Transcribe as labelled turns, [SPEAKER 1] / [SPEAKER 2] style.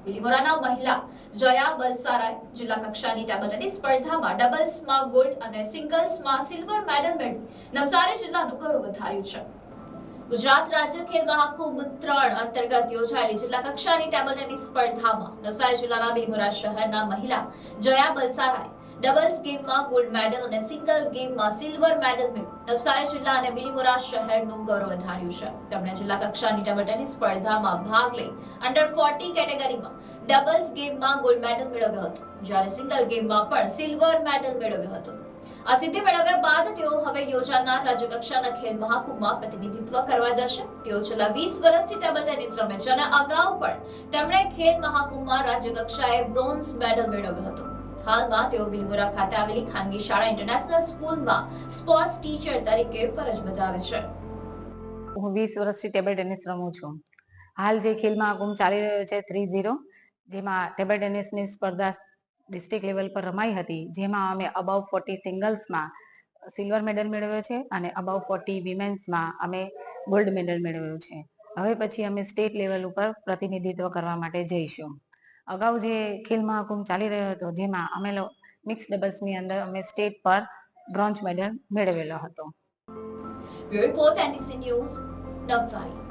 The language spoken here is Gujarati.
[SPEAKER 1] બિલીમોરાના મહિલા જયા બલસારાએ જિલ્લા કક્ષાની ટેબલ ટેનિસ સ્પર્ધામાં ડબલ્સમાં ગોલ્ડ અને સિંગલ્સમાં સિલ્વર મેડલ મેળવી નવસારી જિલ્લાનું ગૌરવ વધાર્યું છે. ગુજરાત રાજ્ય ખેલ મહાકુંભ 3 અંતર્ગત યોજાયેલી જિલ્લા કક્ષાની ટેબલ ટેનિસ સ્પર્ધામાં નવસારી જિલ્લાના બિલીમોરા શહેરના મહિલા જયા બલસારાએ ડબલ્સ ગેમમાં ગોલ્ડ મેડલ અને સિંગલ ગેમમાં સિલ્વર મેડલ મેળવી નવસારી જિલ્લા અને બિલીમોરા શહેરનું ગૌરવ વધાર્યું છે. તેમણે જિલ્લા કક્ષાની ટેબલ ટેનિસ સ્પર્ધામાં ભાગ લઈ અંડર 40 કેટેગરીમાં ડબલ્સ ગેમમાં ગોલ્ડ મેડલ મેળવ્યો હતો, જ્યારે સિંગલ ગેમમાં પણ સિલ્વર મેડલ મેળવ્યો હતો. આ સિદ્ધિ મેળવ્યા બાદ તેઓ હવે યોજાનાર રાજ્ય કક્ષાના ખેલ મહાકુંભમાં પ્રતિનિધિત્વ કરવા જશે. તેઓ છેલ્લા 20 વર્ષથી ટેબલ ટેનિસ રમે છે અને અગાઉ પણ તેમણે ખેલ મહાકુંભમાં રાજ્ય કક્ષાએ બ્રોન્ઝ મેડલ મેળવ્યો હતો. હાલમાં તેઓ બિલીમોરા ખાતે આવેલી ખાનગી શાળા ઇન્ટરનેશનલ સ્કૂલમાં સ્પોર્ટ્સ ટીચર તરીકે ફરજ બજાવે છે.
[SPEAKER 2] હું 20 વર્ષથી ટેબલ ટેનિસ રમું છું. હાલ જે ખેલ મહાકુંભ ચાલી રહ્યો છે 3-0, જેમાં ટેબલ ટેનિસની સ્પર્ધા ડિસ્ટ્રિક્ટ લેવલ પર રમાઈ હતી, જેમાં અમે અબવ 40 સિંગલ્સમાં સિલ્વર મેડલ મેળવ્યો છે અને અબવ 40 વિમેન્સમાં અમે ગોલ્ડ મેડલ મેળવ્યો છે. હવે પછી અમે સ્ટેટ લેવલ ઉપર પ્રતિનિધિત્વ કરવા માટે જઈશું. અગાઉ જે ખેલ મહાકુંભ ચાલી રહ્યો હતો, જેમાં અમે મિક્સ ડબલ્સની અંદર અમે સ્ટેટ પર બ્રોન્ઝ મેડલ મેળવેલો હતો.
[SPEAKER 1] Bureau report NTC news, Navsari.